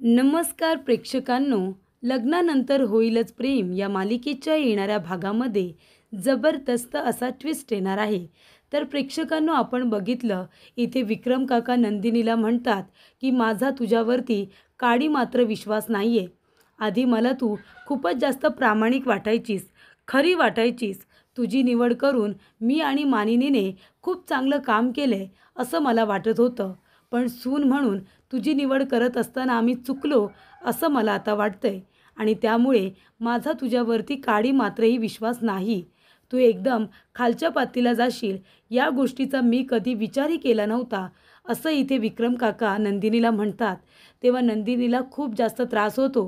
नमस्कार प्रेक्षकांनो, लग्नानंतर होईलच प्रेम या मालिकेच्या येणाऱ्या भागामध्ये जबरदस्त असा ट्विस्ट येणार आहे. तर प्रेक्षकांनो, आपण बघितलं इथे विक्रम काका नंदिनीला म्हणतात की माझा तुझ्यावरती काडी मात्र विश्वास नाही आहे. आधी मला तू खूपच जास्त प्रामाणिक वाटायचीस, खरी वाटायचीस. तुझी निवड करून मी आणि मानिनीने खूप चांगलं काम केलं आहे असं मला वाटत होतं. पण सून म्हणून तुझी निवड करत असताना आम्ही चुकलो असं मला आता वाटतंय आणि त्यामुळे माझा तुझ्यावरती काडी मात्रही विश्वास नाही. तू एकदम खालच्या पातळीला जाशील या गोष्टीचा मी कधी विचारही केला नव्हता, असं इथे विक्रम काका नंदिनीला म्हणतात. तेव्हा नंदिनीला खूप जास्त त्रास होतो.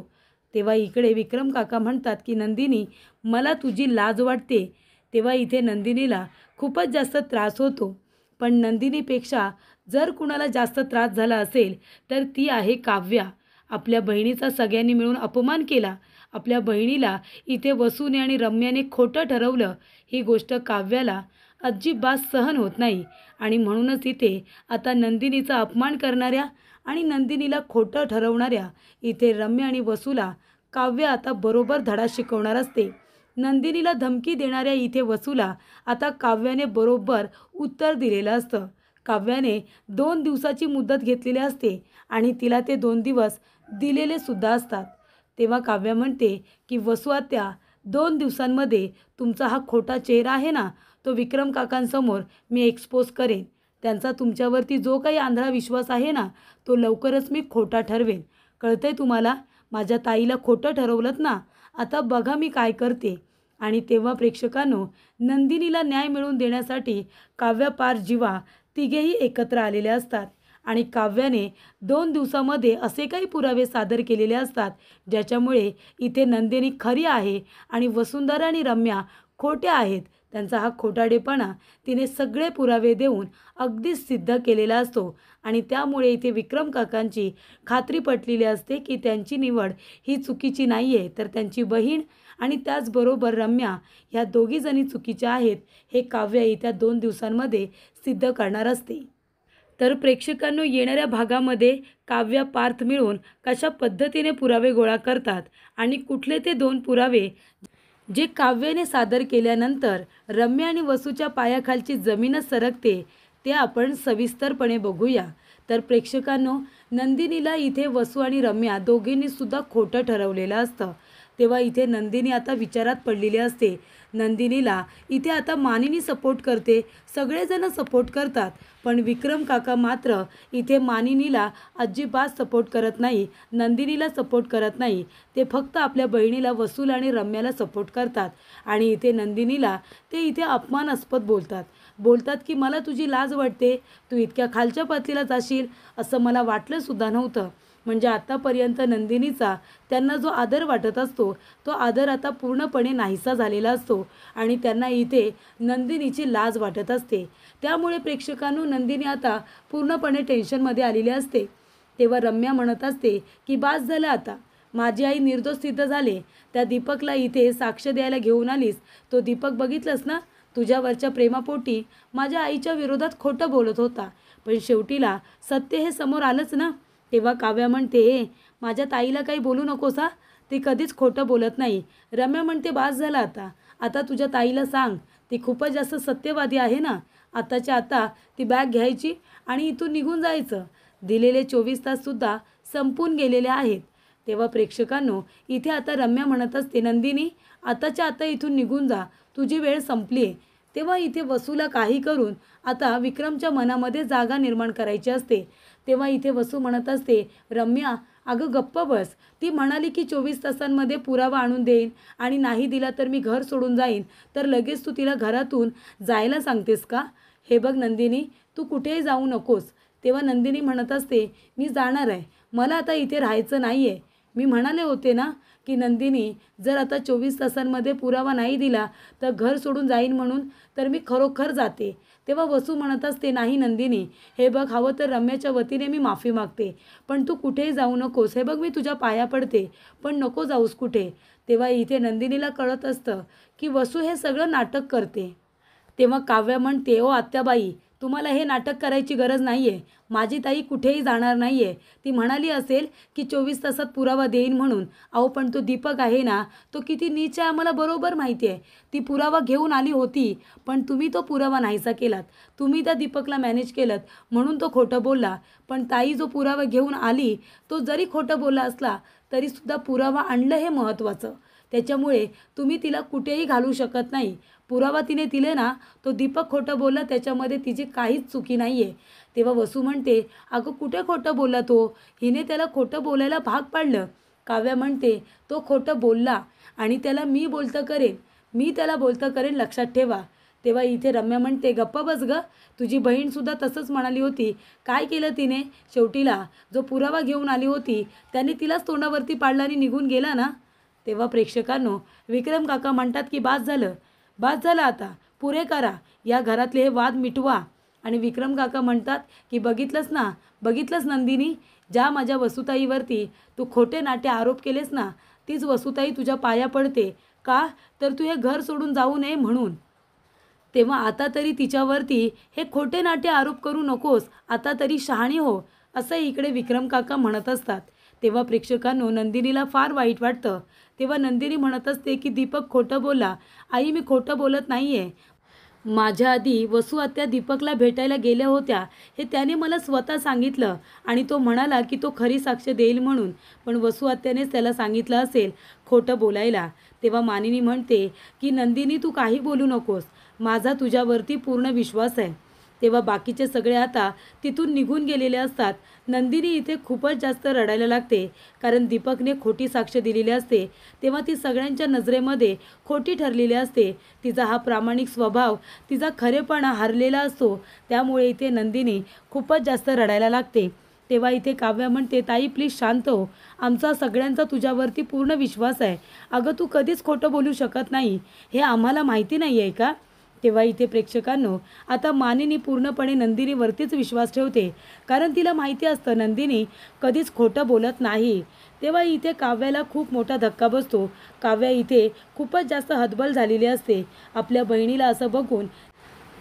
तेव्हा इकडे विक्रम काका म्हणतात की नंदिनी, मला तुझी लाज वाटते. तेव्हा इथे नंदिनीला खूपच जास्त त्रास होतो. पण नंदिनीपेक्षा जर कुणाला जास्त त्रास झाला असेल तर ती आहे काव्या. आपल्या बहिणीचा सगळ्यांनी मिळून अपमान केला. आपल्या बहिणीला इथे वसूने आणि रम्याने खोटं ठरवलं. ही गोष्ट काव्याला अजिबात सहन होत नाही आणि म्हणूनच इथे आता नंदिनीचा अपमान करणाऱ्या आणि नंदिनीला खोटं ठरवणाऱ्या इथे रम्या आणि वसूला काव्य आता बरोबर धडा शिकवणार असते. नंदिनीला धमकी देणाऱ्या इथे वसूला आता काव्याने बरोबर उत्तर दिलेलं असतं. काव्याने 2 दिवसाची मुदत घेतलेली असते आणि तिला ते 2 दिवस दिलेले सुद्धा असतात. तेव्हा काव्या म्हणते की वसू आत्या, 2 दिवसांमध्ये तुमचा हा खोटा चेहरा आहे ना, तो विक्रम काकांसमोर मी एक्सपोज करेन. त्यांचा तुमच्यावरती जो काही आंधळा विश्वास आहे ना, तो लवकरच मी खोटा ठरवेन. कळतंय तुम्हाला? माझ्या ताईला खोटं ठरवलंत ना, आता बघा मी काय करते. आणि तेव्हा प्रेक्षकांनो, नंदिनीला न्याय मिळवून देण्यासाठी काव्या पार जीवा तिघेही एकत्र आलेले असतात आणि काव्याने 2 दिवसामध्ये असे काही पुरावे सादर केलेले असतात ज्याच्यामुळे इथे नंदिनी खरी आहे आणि वसुंधरा आणि रम्या खोट्या आहेत. त्यांचा हा खोटाडेपणा तिने सगळे पुरावे देऊन अगदीच सिद्ध केलेला असतो आणि त्यामुळे इथे विक्रम काकांची खात्री पटलेली असते की त्यांची निवड ही चुकीची नाही आहे, तर त्यांची बहीण आणि त्याचबरोबर रम्या ह्या दोघीजणी चुकीच्या आहेत हे काव्य येत्या 2 दिवसांमध्ये सिद्ध करणार असते. तर प्रेक्षकांनो, येणाऱ्या भागामध्ये काव्या पार्थ मिळून कशा पद्धतीने पुरावे गोळा करतात आणि कुठले ते 2 पुरावे जे काव्याने सादर केल्यानंतर रम्या आणि वसूच्या पायाखालची जमीनच सरकते, ते आपण सविस्तरपणे बघूया. तर प्रेक्षकांनो, नंदिनीला इथे वसू आणि रम्या दोघींनी सुद्धा खोटं ठरवलेलं असतं. तेव्हा इथे नंदिनी आता विचारात पडलेली असते. नंदिनीला इथे आता मानिनी सपोर्ट करते, सगळेजण सपोर्ट करतात, पण विक्रम काका मात्र इथे मानिनीला अजिबात सपोर्ट करत नाही, नंदिनीला सपोर्ट करत नाही. ते फक्त आपल्या बहिणीला वसूल आणि रम्याला सपोर्ट करतात आणि इथे नंदिनीला ते इथे अपमानास्पद बोलतात की मला तुझी लाज वाटते, तू इतक्या खालच्या पातळीला जाशील असं मला वाटलं सुद्धा नव्हतं. म्हणजे आतापर्यंत नंदिनीचा त्यांना जो आदर वाटत असतो तो आदर आता पूर्णपणे नाहीसा झालेला असतो आणि त्यांना इथे नंदिनीची लाज वाटत असते. त्यामुळे प्रेक्षकांनो, नंदिनी आता पूर्णपणे टेन्शनमध्ये आलेली असते. तेव्हा रम्या म्हणत असते की बास झालं आता, माझी आई निर्दोष सिद्ध झाले. त्या दीपकला इथे साक्ष द्यायला घेऊन आलीस, तो दीपक बघितलंस ना, तुझ्यावरच्या प्रेमापोटी माझ्या आईच्या विरोधात खोटं बोलत होता, पण शेवटीला सत्य हे समोर आलंच ना. तेव्हा काव्या म्हणते, माझ्या ताईला काही बोलू नकोस हा, ती कधीच खोटं बोलत नाही. रम्या म्हणते बास झाला आता, आता तुझ्या ताईला सांग, ती खूपच जास्त सत्यवादी आहे ना, आताच्या आता ती बॅग घ्यायची आणि इथून निघून जायचं. दिलेले 24 ताससुद्धा संपून गेलेले आहेत. तेव्हा प्रेक्षकांनो, इथे आता रम्या म्हणत असते, नंदिनी आताच्या आता इथून निघून जा, तुझी वेळ संपली आहे. तेव्हा इथे वसूला काही करून आता विक्रमच्या मनामध्ये जागा निर्माण करायची असते. तेव्हा इथे वसू म्हणत असते, रम्या अगं गप्प बस, ती म्हणाली की 24 तासांमध्ये पुरावा आणून देईन आणि नाही दिला तर मी घर सोडून जाईन, तर लगेच तू तिला घरातून जायला सांगतेस का? हे बघ नंदिनी, तू कुठेही जाऊ नकोस. तेव्हा नंदिनी म्हणत असते, मी जाणार आहे, मला आता इथे राहायचं नाही आहे. मी म्हणाले होते ना की नंदिनी, जर आता 24 तासांमध्ये पुरावा नाही दिला तर घर सोडून जाईन म्हणून, तर मी खरोखर जाते. तेव्हा वसू म्हणत असते, नाही नंदिनी, हे बघ, हवं तर रम्याच्या वतीने मी माफी मागते, पण तू कुठेही जाऊ नकोस. हे बघ, मी तुझ्या पाया पडते, पण नको जाऊस कुठे. तेव्हा इथे नंदिनीला कळत असतं की वसू हे सगळं नाटक करते. तेव्हा काव्या म्हणते, ओ आत्याबाई, तुम्हाला हे नाटक करायची गरज नाही आहे. माझी ताई कुठेही जाणार नाही आहे. ती म्हणाली असेल की 24 तासात पुरावा देईन म्हणून. अहो पण तो दीपक आहे ना, तो किती नीच आहे आम्हाला बरोबर माहिती आहे. ती पुरावा घेऊन आली होती, पण तुम्ही तो पुरावा नाहीसा केलात. तुम्ही त्या दीपकला मॅनेज केलंत म्हणून तो खोटं बोलला. पण ताई जो पुरावा घेऊन आली, तो जरी खोटं बोलला असला तरीसुद्धा पुरावा आणलं हे महत्त्वाचं. त्याच्यामुळे तुम्ही तिला कुठेही घालू शकत नाही. पुरावा तिने दिले ना, तो दीपक खोटं बोलला त्याच्यामध्ये तिची काहीच चुकी नाही आहे. तेव्हा वसू म्हणते, अगं कुठे खोटं बोलला तो? हिने त्याला खोटं बोलायला भाग पाडलं. काव्या म्हणते, तो खोटं बोलला आणि त्याला मी त्याला बोलतं करेन लक्षात ठेवा. तेव्हा इथे रम्या म्हणते, गप्पा बस गं, तुझी बहीणसुद्धा तसंच म्हणाली होती. काय केलं तिने? शेवटीला जो पुरावा घेऊन आली होती त्याने तिलाच तोंडावरती पाडला आणि निघून गेला ना. तेव्हा प्रेक्षकांनो, विक्रम काका म्हणतात की बास झालं आता, पुरे करा, या घरातले हे वाद मिटवा. आणि विक्रम काका म्हणतात की बघितलंस नंदिनी, ज्या माझ्या वसुताईवरती तू खोटे नाटे आरोप केलेस ना, तीच वसुताई तुझ्या पाया पडते. का? तर तू हे घर सोडून जाऊ नये म्हणून. तेव्हा आता तरी तिच्यावरती हे खोटे नाटे आरोप करू नकोस, आता तरी शहाणी हो, असं इकडे विक्रम काका म्हणत असतात. तेव्हा प्रेक्षकांनो, नंदिनीला फार वाईट वाटतं. तेव्हा नंदिनी म्हणत असते की दीपक खोटं बोलला. आई, मी खोटं बोलत नाही आहे. माझ्या आधी वसू आत्या दीपकला भेटायला गेल्या होत्या, हे त्याने मला स्वतः सांगितलं आणि तो म्हणाला की तो खरी साक्ष देईल म्हणून. पण वसू आत्यानेच त्याला सांगितलं असेल खोटं बोलायला. तेव्हा मानिनी म्हणते की नंदिनी, तू काही बोलू नकोस, माझा तुझ्यावरती पूर्ण विश्वास आहे. तेव्हा बाकीचे सगळे आता तिथून निघून गेलेले असतात. नंदिनी इथे खूपच जास्त रडायला लागते, कारण दीपकने खोटी साक्ष दिलेली असते. तेव्हा ती सगळ्यांच्या नजरेमध्ये खोटी ठरलेली असते. तिचा हा प्रामाणिक स्वभाव, तिचा खरेपणा हरलेला असतो. त्यामुळे इथे नंदिनी खूपच जास्त रडायला लागते. तेव्हा इथे काव्या म्हणते, ताई प्लीज शांत हो, आमचा सगळ्यांचा तुझ्यावरती पूर्ण विश्वास आहे. अगं तू कधीच खोटं बोलू शकत नाही, हे आम्हाला माहिती नाही आहे का? तेव्हा इथे प्रेक्षकांनो, आता मानिनी पूर्णपणे नंदिनीवरतीच विश्वास ठेवते, कारण तिला माहिती असतं नंदिनी कधीच खोटं बोलत नाही. तेव्हा इथे काव्याला खूप मोठा धक्का बसतो. काव्या इथे खूपच जास्त हतबल झालेली असते. आपल्या बहिणीला असं बघून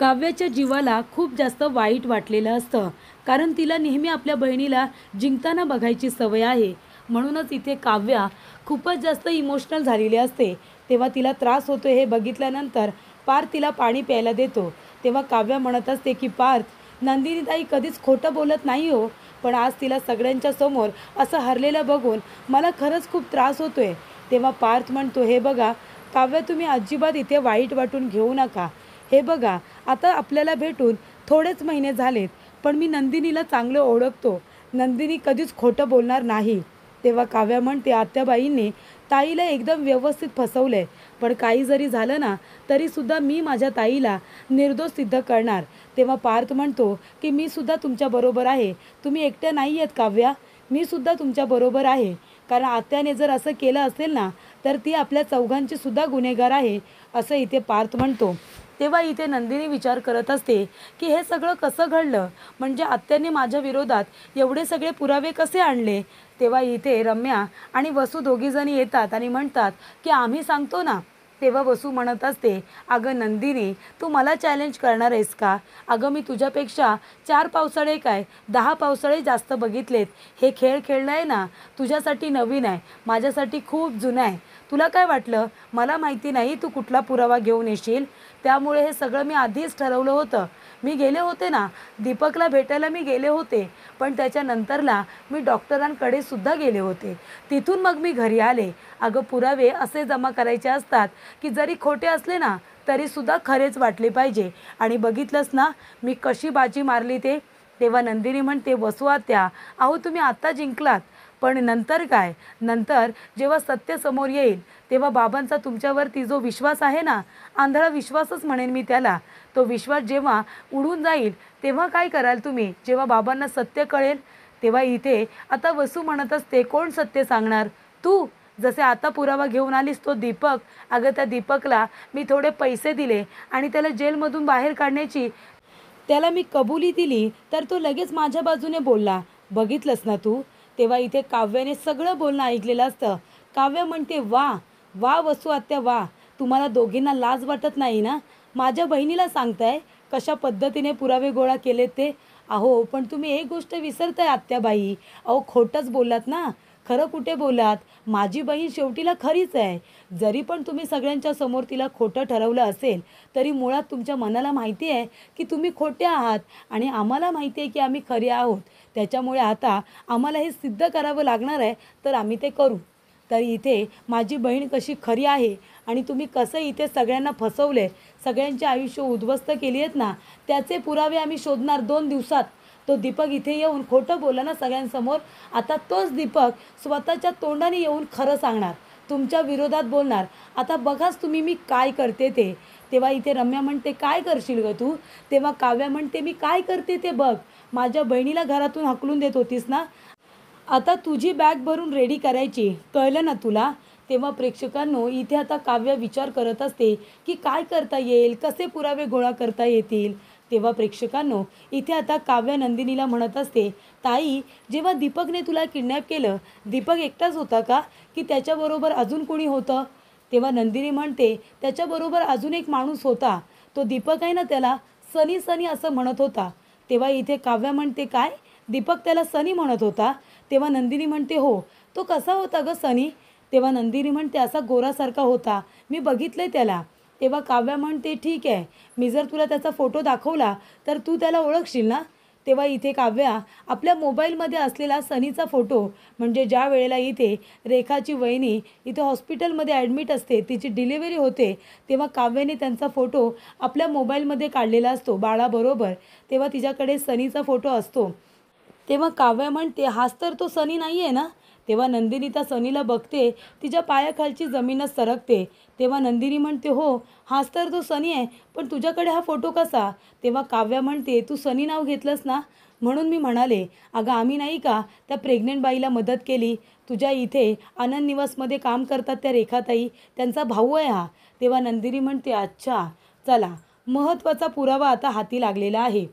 काव्याच्या जीवाला खूप जास्त वाईट वाटलेलं असतं, कारण तिला नेहमी आपल्या बहिणीला जिंकताना बघायची सवय आहे. म्हणूनच इथे काव्या खूपच जास्त इमोशनल झालेली असते. तेव्हा तिला त्रास होतो हे बघितल्यानंतर पार्थ तिला पाणी प्यायला देतो. तेव्हा काव्या म्हणत असते की पार्थ, नंदिनीताई कधीच खोटं बोलत नाही हो, पण आज तिला सगळ्यांच्या समोर असं हरलेलं बघून मला खरंच खूप त्रास होतोय. तेव्हा पार्थ म्हणतो, हे बघा काव्या, तुम्ही अजिबात इथे वाईट वाटून घेऊ नका. हे बघा, आता आपल्याला भेटून थोडेच महिने झालेत, पण मी नंदिनीला चांगलं ओळखतो. नंदिनी कधीच खोटं बोलणार नाही. तेव्हा काव्या म्हणते, आत्याबाईंनी ताईला एकदम व्यवस्थित फसवलंय, पण काही जरी झालं ना तरीसुद्धा मी माझ्या ताईला निर्दोष सिद्ध करणार. तेव्हा पार्थ म्हणतो की मी सुद्धा तुमच्याबरोबर आहे, तुम्ही एकट्या नाही आहेत काव्या, मी सुद्धा तुमच्याबरोबर आहे. कारण आत्याने जर असं केलं असेल ना तर ती आपल्या चौघांची सुद्धा गुन्हेगार आहे, असं इथे पार्थ म्हणतो. तेव्हा इथे नंदिनी विचार करत असते की हे सगळं कसं घडलं, म्हणजे आत्याने माझ्या विरोधात एवढे सगळे पुरावे कसे आणले. तेव्हा इथे रम्या आणि वसू दोघीजणी येतात आणि म्हणतात की आम्ही सांगतो ना. तेव्हा वसू म्हणत असते, अगं नंदिनी, तू मला चॅलेंज करणार आहेस का? अगं मी तुझ्यापेक्षा 4 पावसाळे काय 10 पावसाळे जास्त बघितलेत. हे खेळ खेळलं आहे ना, तुझ्यासाठी नवीन आहे, माझ्यासाठी खूप जुनं आहे. तुला काय वाटलं मला माहिती नाही तू कुठला पुरावा घेऊन येशील? त्यामुळे हे सगळं मी आधीच ठरवलं होतं. मी गेले होते ना, दीपकला भेटायला मी गेले होते, पण त्याच्यानंतरला मी डॉक्टरांकडे सुद्धा गेले होते. तिथून मग मी घरी आले. अगं पुरावे असे जमा करायचे असतात की जरी खोटे असले ना तरीसुद्धा खरेच वाटले पाहिजे. आणि बघितलंस ना मी कशी बाजी मारली ते. तेव्हा नंदिनी म्हणते, वसू आत्या, अहो तुम्ही आत्ता जिंकलात, पण नंतर काय? नंतर जेव्हा सत्य समोर येईल तेव्हा बाबांचा तुमच्यावरती जो विश्वास आहे ना, आंधळा विश्वासच म्हणेन मी त्याला, तो विश्वास जेव्हा उडून जाईल तेव्हा काय कराल तुम्ही? जेव्हा बाबांना सत्य कळेल. तेव्हा इथे आता वसू म्हणत असते, कोण सत्य सांगणार? तू. जसे आता पुरावा घेऊन आलीस तो दीपक. अगं त्या दीपकला मी थोडे पैसे दिले आणि त्याला जेलमधून बाहेर काढण्याची त्याला मी कबुली दिली, तर तो लगेच माझ्या बाजूने बोलला. बघितलंस ना तू. तेव्हा इथे काव्याने सगळं बोलणं ऐकलेलं असतं. काव्या म्हणते, वा वा वसू आत्या वा, तुम्हाला दोघींना लाज वाटत नाही ना? माझ्या बहिणीला सांगताय कशा पद्धतीने पुरावे गोळा केले ते. अहो पण तुम्ही एक गोष्ट विसरताय आत्याबाई. अहो खोटंच बोललात ना, खरं कुठे बोलात. माझी बहीण शेवटीला खरीच आहे. जरी पण तुम्ही सगळ्यांच्या समोर तिला खोटं ठरवलं असेल तरी मुळात तुमच्या मनाला माहिती आहे की तुम्ही खोटे आहात आणि आम्हाला माहिती आहे की आम्ही खरे आहोत. त्याच्यामुळे आता आम्हाला हे सिद्ध करावं लागणार आहे, तर आम्ही ते करू. तर इथे माझी बहीण कशी खरी आहे आणि तुम्ही कसं इथे सगळ्यांना फसवले, सगळ्यांचे आयुष्य उद्ध्वस्त केली आहेत ना, त्याचे पुरावे आम्ही शोधणार 2 दिवसात. तो दीपक इथे येऊन खोटं बोलला ना सगळ्यांसमोर, आता तोच दीपक स्वतःच्या तोंडाने येऊन खरं सांगणार, तुमच्या विरोधात बोलणार. आता बघाच तुम्ही मी काय करते ते. तेव्हा इथे रम्या म्हणते काय करशील गं तू. तेव्हा काव्या म्हणते मी काय करते ते बघ. माझ्या बहिणीला घरातून हाकलून देत होतीस ना, आता तुझी बॅग भरून रेडी करायची, कळलं ना तुला. तेव्हा प्रेक्षकांनो इथे आता काव्य विचार करत असते की काय करता येईल, कसे पुरावे गोळा करता येतील. तेव्हा प्रेक्षकांनो इथे आता काव्य नंदिनीला म्हणत असते, ताई जेव्हा दीपकने तुला किडनॅप केलं, दीपक एकटाच होता का की त्याच्याबरोबर अजून कोणी होतं. तेव्हा नंदिनी म्हणते त्याच्याबरोबर अजून एक माणूस होता, तो दीपक आहे ना, त्याला सनी सनी असं म्हणत होता. तेव्हा इथे काव्य म्हणते काय, दीपक त्याला सनी म्हणत होता. तेव्हा नंदिनी म्हणते हो, तो कसा होता गं सनी. तेव्हा नंदिनी म्हणते असा गोरासारखा होता, मी बघितलंय त्याला. तेव्हा काव्या म्हणते ठीक आहे, मी जर तुला त्याचा फोटो दाखवला तर तू त्याला ओळखशील ना. तेव्हा इथे काव्या आपल्या मोबाईलमध्ये असलेला सनीचा फोटो, म्हणजे ज्या वेळेला इथे रेखाची वहिनी इथे हॉस्पिटलमध्ये ॲडमिट असते, तिची डिलिव्हरी होते, तेव्हा काव्याने त्यांचा फोटो आपल्या मोबाईलमध्ये काढलेला असतो बाळाबरोबर. तेव्हा तिच्याकडे सनीचा फोटो असतो. तेव्हा काव्या म्हणते हाच तर तो सनी नाही आहे ना. तेव्हा नंदिनी त्या सनीला बघते, तिच्या पायाखालची जमीनच सरकते. तेव्हा नंदिनी म्हणते हो, हाच तर तो सनी आहे, पण तुझ्याकडे हा फोटो कसा. तेव्हा काव्या म्हणते तू सनी नाव घेतलंस ना, म्हणून मी म्हणाले. अगं आम्ही नाही का त्या प्रेग्नेंट बाईला मदत केली, तुझ्या इथे आनंद निवासमध्ये काम करतात त्या रेखाताई, त्यांचा भाऊ आहे हा. तेव्हा नंदिनी म्हणते अच्छा, चला महत्त्वाचा पुरावा आता हाती लागलेला आहे.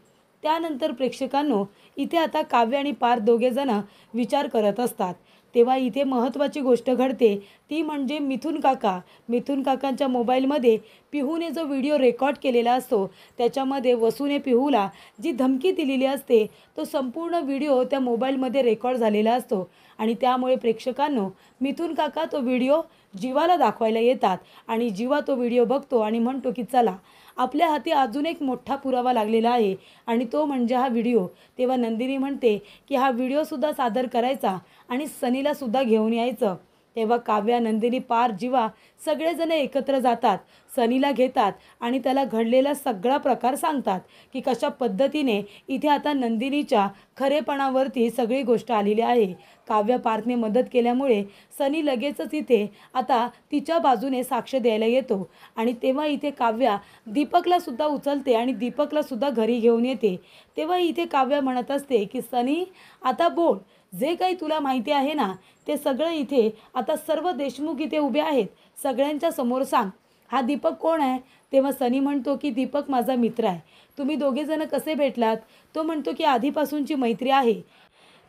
त्यानंतर प्रेक्षकांनो इथे आता काव्य आणि पार्थ दोघेजणं विचार करत असतात. तेव्हा इथे महत्त्वाची गोष्ट घडते, ती म्हणजे मिथुन काका. मिथुन काकांच्या मोबाईलमध्ये पिहूने जो व्हिडिओ रेकॉर्ड केलेला असतो, त्याच्यामध्ये वसूने पिहूला जी धमकी दिलेली असते, तो संपूर्ण व्हिडिओ त्या मोबाईलमध्ये रेकॉर्ड झालेला असतो. आणि त्यामुळे प्रेक्षकांनो मिथुन काका तो व्हिडिओ जीवाला दाखवायला येतात आणि जीवा तो व्हिडिओ बघतो आणि म्हणतो की चला आपल्या हाती अजून एक मोठा पुरावा लागलेला आहे आणि तो म्हणजे हा व्हिडिओ. तेव्हा नंदिनी म्हणते की हा व्हिडिओसुद्धा सादर करायचा आणि सनीलासुद्धा घेऊन यायचं. तेव्हा काव्या, नंदिनी, पार, जीवा सगळेजण एकत्र जातात, सनीला घेतात आणि त्याला घडलेला सगळा प्रकार सांगतात की कशा पद्धतीने इथे आता नंदिनीच्या खरेपणावरती सगळी गोष्ट आलेली आहे. काव्य पार्थने मदत केल्यामुळे सनी लगेचच इथे आता तिच्या बाजूने साक्ष द्यायला येतो आणि तेव्हा इथे काव्या दीपकलासुद्धा उचलते आणि दीपकलासुद्धा घरी घेऊन येते. तेव्हा इथे काव्या म्हणत असते की सनी आता बोल, जे काही तुला माहिती आहे ना ते सगळं इथे आता सर्व देशमुख इथे उभे आहेत, सगळ्यांच्या समोर सांग, हा दीपक कोण आहे. तेव्हा सनी म्हणतो की दीपक माझा मित्र आहे. तुम्ही दोघेजणं कसे भेटलात. तो म्हणतो की आधीपासूनची मैत्री आहे.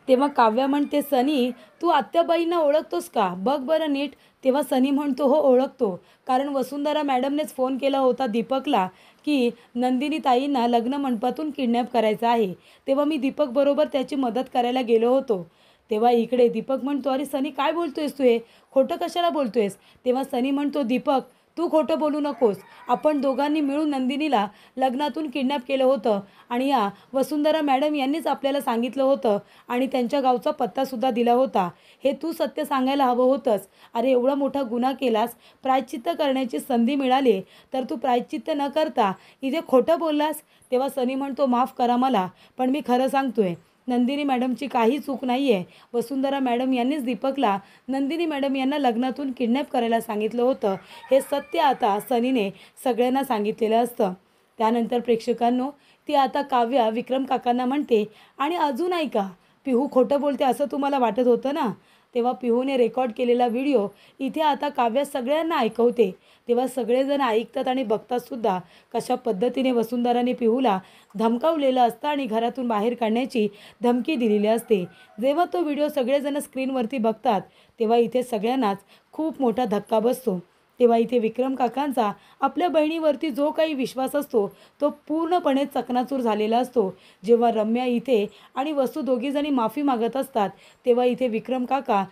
तेव्हा काव्या म्हणते सनी तू आत्याबाईंना ओळखतोस का, बघ बरं नीट. तेव्हा सनी म्हणतो हो ओळखतो, कारण वसुंधरा मॅडमनेच फोन केला होता दीपकला की नंदिनी ताईंना लग्न मंडपातून किडनॅप करायचं आहे. तेव्हा मी दीपकबरोबर त्याची मदत करायला गेलो होतो. तेव्हा इकडे दीपक म्हणतो अरे सनी काय बोलतोयस तू, हे खोटं कशाला बोलतोयस. तेव्हा सनी म्हणतो दीपक तू खोटं बोलू नकोस, आपण दोघांनी मिळून नंदिनीला लग्नातून किडनॅप केलं होतं आणि या वसुंधरा मॅडम यांनीच आपल्याला सांगितलं होतं आणि त्यांच्या गावचा पत्तासुद्धा दिला होता. हे तू सत्य सांगायला हवं होतंस. अरे एवढा मोठा गुन्हा केलास, प्रायश्चित्त करण्याची संधी मिळाली तर तू प्रायश्चित्त न करता इथे खोटं बोललास. तेव्हा सनी म्हणतो माफ करा मला, पण मी खरं सांगतोय, नंदिनी मॅडमची काही चूक नाही आहे. वसुंधरा मॅडम यांनीच दीपकला नंदिनी मॅडम यांना लग्नातून किडनॅप करायला सांगितलं होतं. हे सत्य आता सनीने सगळ्यांना सांगितलेलं असतं. त्यानंतर प्रेक्षकांनो ती आता काव्या विक्रम काकांना म्हणते आणि अजून ऐका, पिहू खोटं बोलते असं तुम्हाला वाटत होतं ना. तेव्हा पिहूने रेकॉर्ड केलेला व्हिडिओ इथे आता काव्या सगळ्यांना ऐकवते. तेव्हा सगळेजण ऐकतात आणि बघतातसुद्धा कशा पद्धतीने वसुंधराने पिहूला धमकावलेलं असतं आणि घरातून बाहेर काढण्याची धमकी दिलेली असते. जेव्हा तो व्हिडिओ सगळेजण स्क्रीनवरती बघतात तेव्हा इथे सगळ्यांनाच खूप मोठा धक्का बसतो. तेव्हा इथे विक्रम काकांचा आपल्या बहिणीवरती जो काही विश्वास असतो तो पूर्णपणे चकनाचूर झालेला असतो. जेव्हा रम्या इथे आणि वसू दोघीजणी माफी मागत असतात तेव्हा इथे विक्रम काका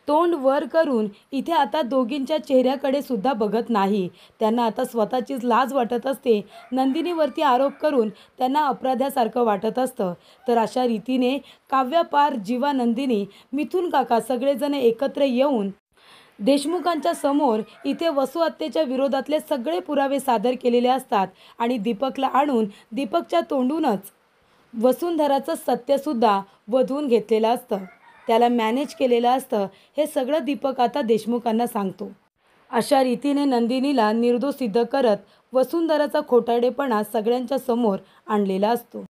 तोंड वर करून इथे आता दोघींच्या चेहऱ्याकडे सुद्धा बघत नाही. त्यांना आता स्वतःचीच लाज वाटत असते. नंदिनीवरती आरोप करून त्यांना अपराध्यासारखं वाटत असतं. तर अशा रीतीने काव्या, पार, जीवा, नंदिनी, मिथून काका सगळेजण एकत्र येऊन देशमुखांच्या समोर इथे वसू हत्येच्या विरोधातले सगळे पुरावे सादर केलेले असतात आणि दीपकला आणून दीपकच्या तोंडूनच वसुंधराचं सत्यसुद्धा वधवून घेतलेलं असतं. त्याला मॅनेज केलेलं असतं. हे सगळं दीपक आता देशमुखांना सांगतो. अशा रीतीने नंदिनीला निर्दोष सिद्ध करत वसुंधराचा खोटारडेपणा सगळ्यांच्या समोर आणलेला असतो.